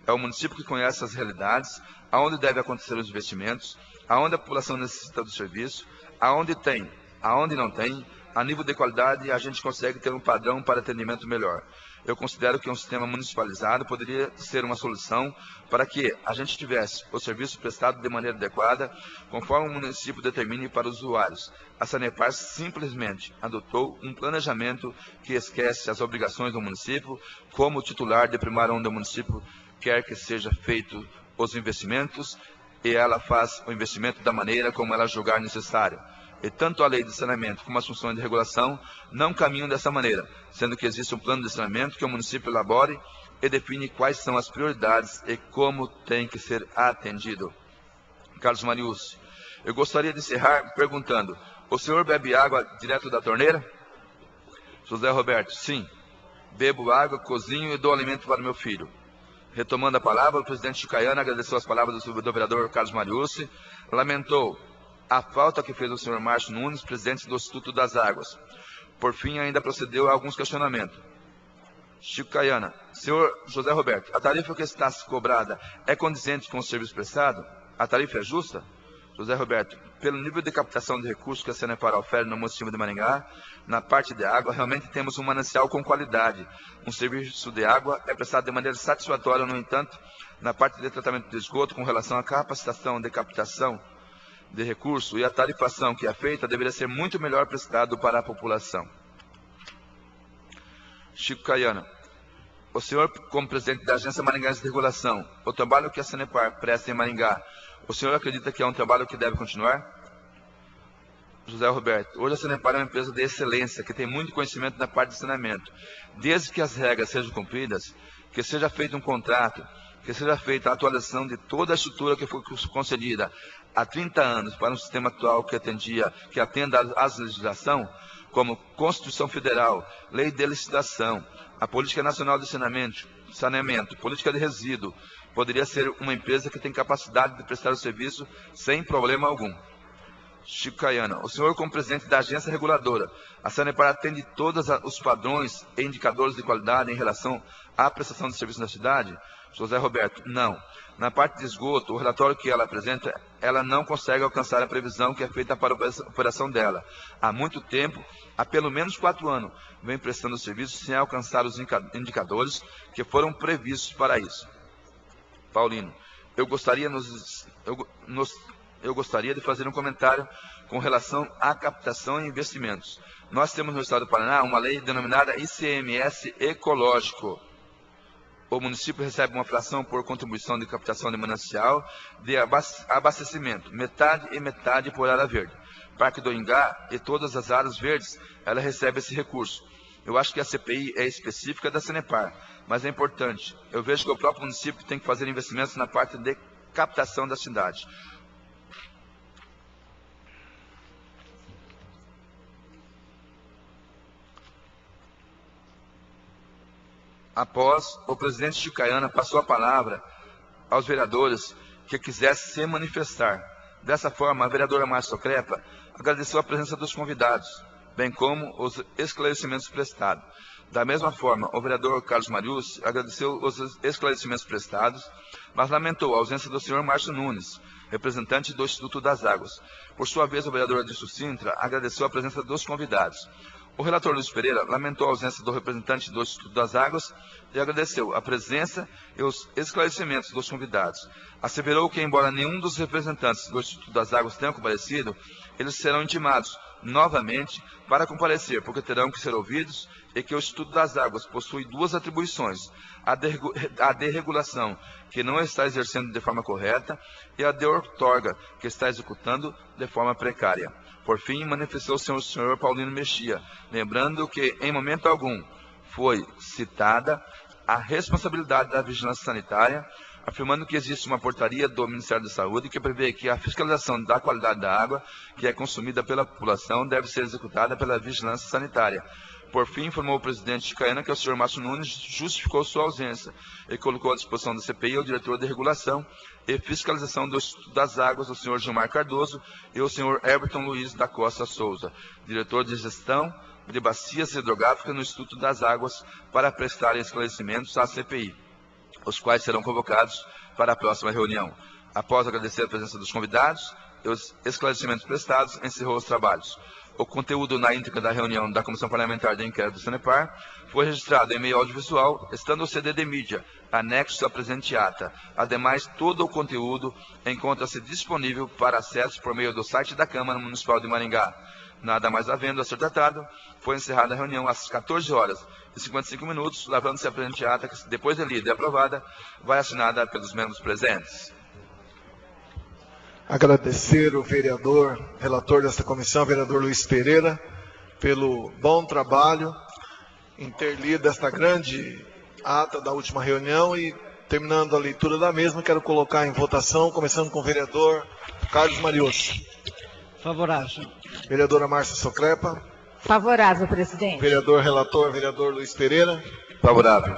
É o município que conhece as realidades, aonde devem acontecer os investimentos, aonde a população necessita do serviço, aonde tem, aonde não tem, a nível de qualidade a gente consegue ter um padrão para atendimento melhor. Eu considero que um sistema municipalizado poderia ser uma solução para que a gente tivesse o serviço prestado de maneira adequada, conforme o município determine para os usuários. A Sanepar simplesmente adotou um planejamento que esquece as obrigações do município, como titular de primária onde o município quer que seja feito os investimentos, e ela faz o investimento da maneira como ela julgar necessário. E tanto a lei de saneamento como as funções de regulação não caminham dessa maneira, sendo que existe um plano de saneamento que o município elabore e define quais são as prioridades e como tem que ser atendido. Carlos Marius, eu gostaria de encerrar perguntando, o senhor bebe água direto da torneira? José Roberto, sim. Bebo água, cozinho e dou alimento para meu filho. Retomando a palavra, o presidente Chicaiana agradeceu as palavras do vereador Carlos Marius, lamentou a falta que fez o senhor Márcio Nunes, presidente do Instituto das Águas. Por fim, ainda procedeu a alguns questionamentos. Chico Caiana, senhor José Roberto, a tarifa que está cobrada é condizente com o serviço prestado? A tarifa é justa? José Roberto, pelo nível de captação de recursos que a Sanepar oferece no município de Maringá, na parte de água, realmente temos um manancial com qualidade. Um serviço de água é prestado de maneira satisfatória, no entanto, na parte de tratamento de esgoto, com relação à capacitação de captação de recurso e a tarifação que é feita deveria ser muito melhor prestado para a população. Chico Caiana, o senhor, como presidente da Agência Maringaense de Regulação, o trabalho que a Sanepar presta em Maringá, o senhor acredita que é um trabalho que deve continuar? José Roberto, hoje a Sanepar é uma empresa de excelência, que tem muito conhecimento na parte de saneamento. Desde que as regras sejam cumpridas, que seja feito um contrato, que seja feita a atualização de toda a estrutura que foi concedida há 30 anos para um sistema atual que atenda às legislação, como Constituição Federal, Lei de Licitação, a Política Nacional de Saneamento, Política de Resíduo, poderia ser uma empresa que tem capacidade de prestar o serviço sem problema algum. Chico Caiana, o senhor, como presidente da agência reguladora, a Sanepar atende todos os padrões e indicadores de qualidade em relação à prestação de serviço na cidade? José Roberto, não. Na parte de esgoto, o relatório que ela apresenta, ela não consegue alcançar a previsão que é feita para a operação dela. Há muito tempo, há pelo menos 4 anos, vem prestando serviço sem alcançar os indicadores que foram previstos para isso. Paulino, eu gostaria de fazer um comentário com relação à captação e investimentos. Nós temos no estado do Paraná uma lei denominada ICMS ecológico. O município recebe uma fração por contribuição de captação de manancial de abastecimento, metade e metade por área verde. Parque do Ingá e todas as áreas verdes, ela recebe esse recurso. Eu acho que a CPI é específica da Sanepar, mas é importante. Eu vejo que o próprio município tem que fazer investimentos na parte de captação da cidade. Após, o presidente Chicaiana passou a palavra aos vereadores que quisessem se manifestar. Dessa forma, a vereadora Márcia Socrepa agradeceu a presença dos convidados, bem como os esclarecimentos prestados. Da mesma forma, o vereador Carlos Marius agradeceu os esclarecimentos prestados, mas lamentou a ausência do senhor Márcio Nunes, representante do Instituto das Águas. Por sua vez, o vereador Adilson Sintra agradeceu a presença dos convidados. O relator Luiz Pereira lamentou a ausência do representante do Instituto das Águas e agradeceu a presença e os esclarecimentos dos convidados. Asseverou que, embora nenhum dos representantes do Instituto das Águas tenha comparecido, eles serão intimados novamente para comparecer, porque terão que ser ouvidos, e que o Instituto das Águas possui duas atribuições: a de regulação, que não está exercendo de forma correta, e a de outorga, que está executando de forma precária. Por fim, manifestou-se o senhor Paulino Mexia, lembrando que, em momento algum, foi citada a responsabilidade da vigilância sanitária, afirmando que existe uma portaria do Ministério da Saúde que prevê que a fiscalização da qualidade da água que é consumida pela população deve ser executada pela vigilância sanitária. Por fim, informou o presidente Chicaiana que o senhor Márcio Nunes justificou sua ausência e colocou à disposição da CPI o diretor de regulação e fiscalização do Instituto das Águas, o senhor Gilmar Cardoso, e o senhor Everton Luiz da Costa Souza, diretor de gestão de bacias hidrográficas no Instituto das Águas, para prestarem esclarecimentos à CPI, os quais serão convocados para a próxima reunião. Após agradecer a presença dos convidados e os esclarecimentos prestados, encerrou os trabalhos. O conteúdo na íntegra da reunião da Comissão Parlamentar de Inquérito do Sanepar foi registrado em meio audiovisual, estando o CD de mídia anexo à presente ata. Ademais, todo o conteúdo encontra-se disponível para acesso por meio do site da Câmara Municipal de Maringá. Nada mais havendo a ser tratado, foi encerrada a reunião às 14h55, lavando-se a presente ata, que, depois de lida e aprovada, vai assinada pelos membros presentes. Agradecer o vereador, relator desta comissão, vereador Luiz Pereira, pelo bom trabalho em ter lido esta grande ata da última reunião e, terminando a leitura da mesma, quero colocar em votação, começando com o vereador Carlos Marius. Favorável. Vereadora Márcia Socrepa. Favorável, presidente. Vereador relator, vereador Luiz Pereira. Favorável.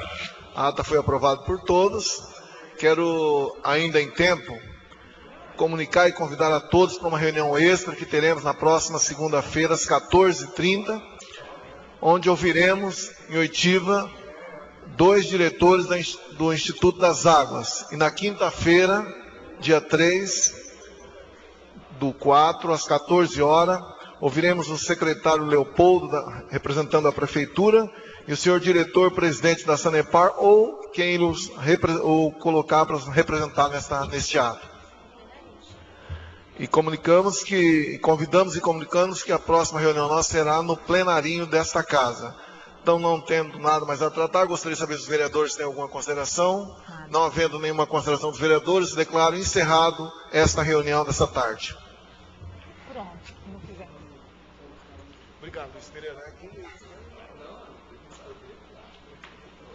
A ata foi aprovada por todos. Quero, ainda em tempo, comunicar e convidar a todos para uma reunião extra que teremos na próxima segunda-feira, às 14h30, onde ouviremos em oitiva 2 diretores do Instituto das Águas. E na quinta-feira, dia 3/4, às 14h, ouviremos o secretário Leopoldo, representando a Prefeitura, e o senhor diretor-presidente da Sanepar, ou quem ou colocar para representar neste ato. E convidamos e comunicamos que a próxima reunião nossa será no plenarinho desta casa. Então, não tendo nada mais a tratar, gostaria de saber se os vereadores têm alguma consideração. Não havendo nenhuma consideração dos vereadores, declaro encerrado esta reunião desta tarde. Pronto. Obrigado, Luiz Pereira.